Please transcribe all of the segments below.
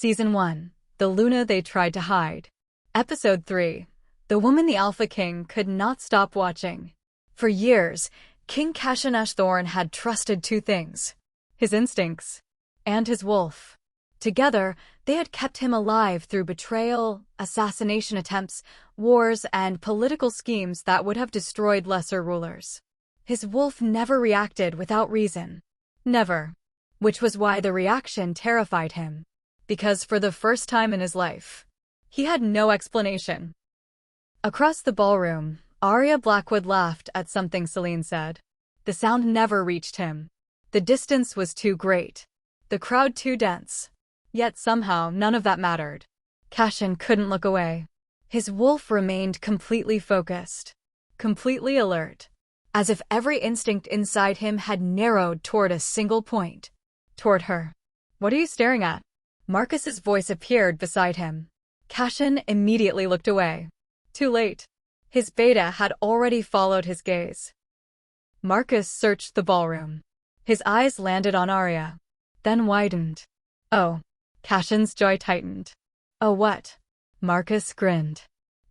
Season 1, The Luna They Tried to Hide. Episode 3, The Woman the Alpha King Could Not Stop Watching. For years, King Cassian Ashthorne had trusted two things: his instincts and his wolf. Together, they had kept him alive through betrayal, assassination attempts, wars, and political schemes that would have destroyed lesser rulers. His wolf never reacted without reason. Never. Which was why the reaction terrified him. Because for the first time in his life, he had no explanation. Across the ballroom, Arya Blackwood laughed at something Celine said. The sound never reached him. The distance was too great. The crowd too dense. Yet somehow none of that mattered. Cassian couldn't look away. His wolf remained completely focused, completely alert, as if every instinct inside him had narrowed toward a single point. Toward her. What are you staring at? Marcus's voice appeared beside him. Cassian immediately looked away. Too late. His beta had already followed his gaze. Marcus searched the ballroom. His eyes landed on Arya, then widened. Oh. Cassian's jaw tightened. Oh, what? Marcus grinned.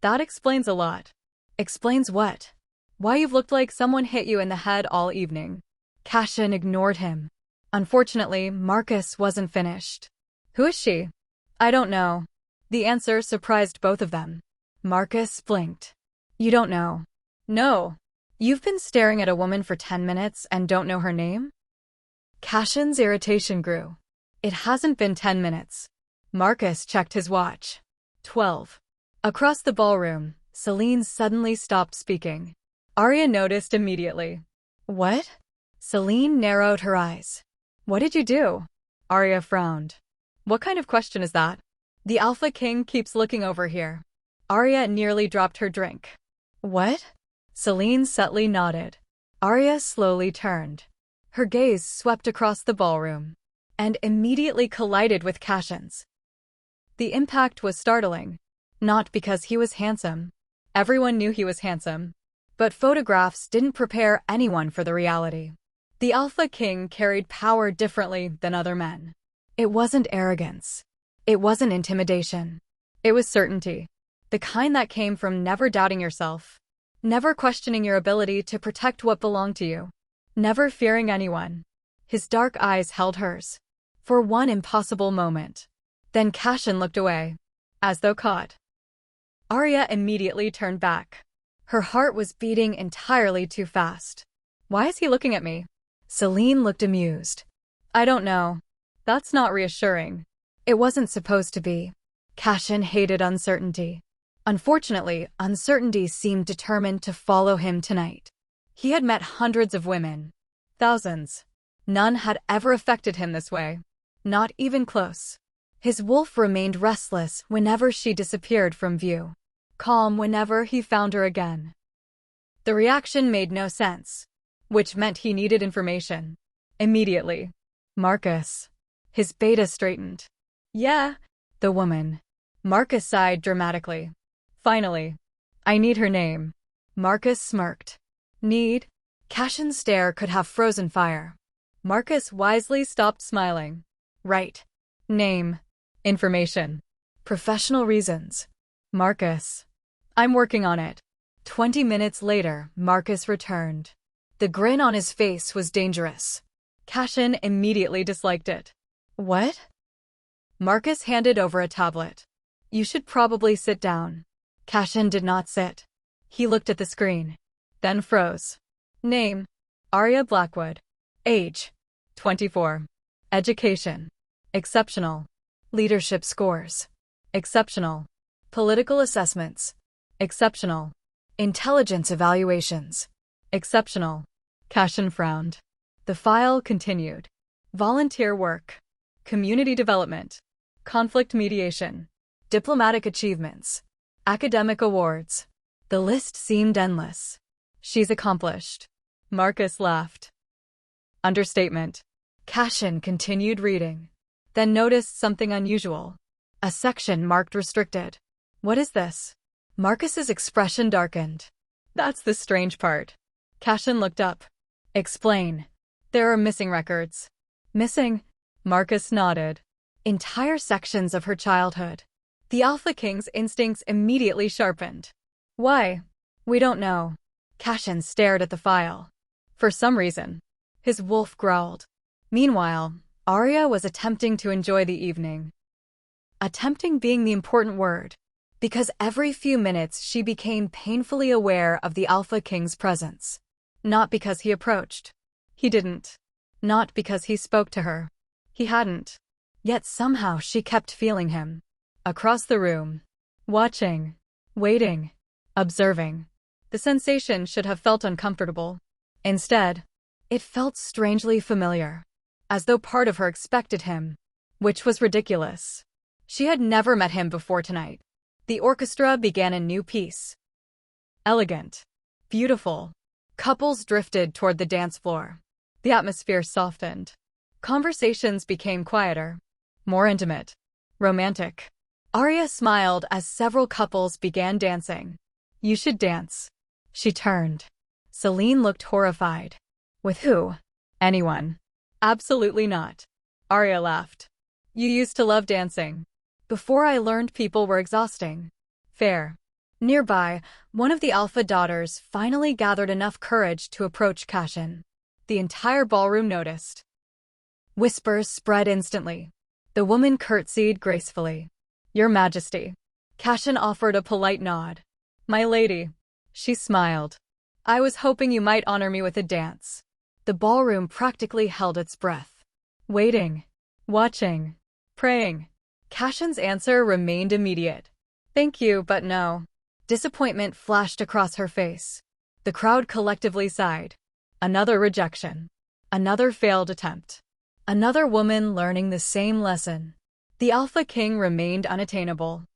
That explains a lot. Explains what? Why you've looked like someone hit you in the head all evening. Cassian ignored him. Unfortunately, Marcus wasn't finished. Who is she? I don't know. The answer surprised both of them. Marcus blinked. You don't know? No. You've been staring at a woman for 10 minutes and don't know her name? Cassian's irritation grew. It hasn't been 10 minutes. Marcus checked his watch. 12. Across the ballroom, Celine suddenly stopped speaking. Arya noticed immediately. What? Celine narrowed her eyes. What did you do? Arya frowned. What kind of question is that? The Alpha King keeps looking over here. Arya nearly dropped her drink. What? Celine subtly nodded. Arya slowly turned. Her gaze swept across the ballroom and immediately collided with Cassian's. The impact was startling. Not because he was handsome. Everyone knew he was handsome. But photographs didn't prepare anyone for the reality. The Alpha King carried power differently than other men. It wasn't arrogance. It wasn't intimidation. It was certainty. The kind that came from never doubting yourself. Never questioning your ability to protect what belonged to you. Never fearing anyone. His dark eyes held hers. For one impossible moment. Then Cassian looked away, as though caught. Arya immediately turned back. Her heart was beating entirely too fast. Why is he looking at me? Celine looked amused. I don't know. That's not reassuring. It wasn't supposed to be. Cassian hated uncertainty. Unfortunately, uncertainty seemed determined to follow him tonight. He had met hundreds of women. Thousands. None had ever affected him this way. Not even close. His wolf remained restless whenever she disappeared from view. Calm whenever he found her again. The reaction made no sense, which meant he needed information. Immediately. Marcus. His beta straightened. Yeah, the woman. Marcus sighed dramatically. Finally. I need her name. Marcus smirked. Need? Cassian's stare could have frozen fire. Marcus wisely stopped smiling. Right. Name. Information. Professional reasons. Marcus. I'm working on it. 20 minutes later, Marcus returned. The grin on his face was dangerous. Cassian immediately disliked it. What? Marcus handed over a tablet. You should probably sit down. Cassian did not sit. He looked at the screen. Then froze. Name. Arya Blackwood. Age. 24. Education. Exceptional. Leadership scores. Exceptional. Political assessments. Exceptional. Intelligence evaluations. Exceptional. Cassian frowned. The file continued. Volunteer work. Community development. Conflict mediation. Diplomatic achievements. Academic awards. The list seemed endless. She's accomplished. Marcus laughed. Understatement. Cassian continued reading. Then noticed something unusual. A section marked restricted. What is this? Marcus's expression darkened. That's the strange part. Cassian looked up. Explain. There are missing records. Missing? Marcus nodded. entire sections of her childhood. The Alpha King's instincts immediately sharpened. Why? We don't know. Cassian stared at the file. For some reason, his wolf growled. Meanwhile, Arya was attempting to enjoy the evening. Attempting being the important word, because every few minutes she became painfully aware of the Alpha King's presence. Not because he approached. He didn't. Not because he spoke to her. He hadn't. Yet somehow she kept feeling him. Across the room. Watching. Waiting. Observing. The sensation should have felt uncomfortable. Instead, it felt strangely familiar. As though part of her expected him. Which was ridiculous. She had never met him before tonight. The orchestra began a new piece. Elegant. Beautiful. Couples drifted toward the dance floor. The atmosphere softened. Conversations became quieter. More intimate. Romantic. Arya smiled as several couples began dancing. You should dance. She turned. Selene looked horrified. With who? Anyone. Absolutely not. Arya laughed. You used to love dancing. Before I learned people were exhausting. Fair. Nearby, one of the Alpha daughters finally gathered enough courage to approach Cassian. The entire ballroom noticed. Whispers spread instantly. The woman curtsied gracefully. Your Majesty. Cassian offered a polite nod. My lady. She smiled. I was hoping you might honor me with a dance. The ballroom practically held its breath. Waiting. Watching. Praying. Cassian's answer remained immediate. Thank you, but no. Disappointment flashed across her face. The crowd collectively sighed. Another rejection. Another failed attempt. Another woman learning the same lesson. The Alpha King remained unattainable.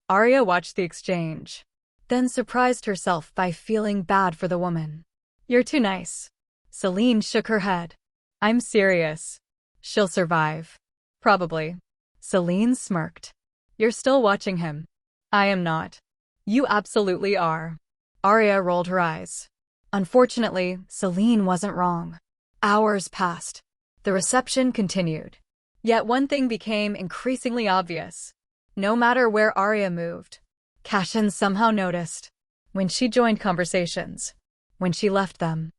Arya watched the exchange, then surprised herself by feeling bad for the woman. You're too nice. Selene shook her head. I'm serious. She'll survive. Probably. Selene smirked. You're still watching him. I am not. You absolutely are. Arya rolled her eyes. Unfortunately, Selene wasn't wrong. Hours passed. The reception continued. Yet one thing became increasingly obvious. No matter where Arya moved, Cassian somehow noticed. When she joined conversations. When she left them.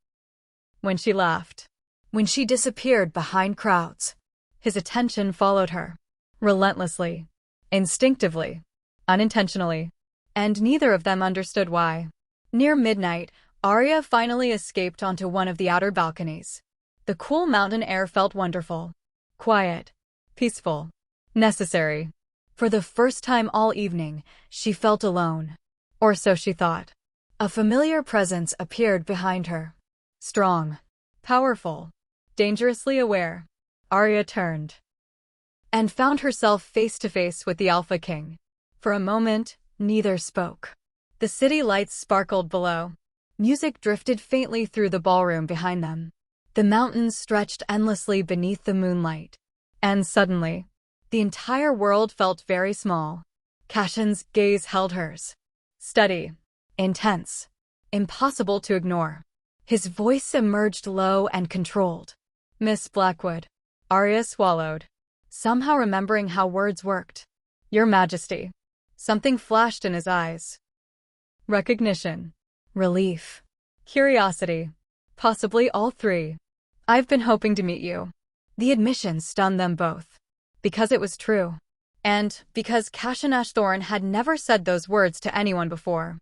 When she laughed. When she disappeared behind crowds. His attention followed her. Relentlessly. Instinctively. Unintentionally. And neither of them understood why. Near midnight, Arya finally escaped onto one of the outer balconies. The cool mountain air felt wonderful. Quiet. Peaceful. Necessary. For the first time all evening, she felt alone. Or so she thought. A familiar presence appeared behind her. Strong. Powerful. Dangerously aware. Arya turned. And found herself face to face with the Alpha King. For a moment, neither spoke. The city lights sparkled below. Music drifted faintly through the ballroom behind them. The mountains stretched endlessly beneath the moonlight. And suddenly, the entire world felt very small. Cassian's gaze held hers. Steady. Intense. Impossible to ignore. His voice emerged low and controlled. Miss Blackwood. Arya swallowed. Somehow remembering how words worked. Your Majesty. Something flashed in his eyes. Recognition. Relief. Curiosity. Possibly all three. I've been hoping to meet you. The admission stunned them both. Because it was true. And because Cassian Ashthorne had never said those words to anyone before.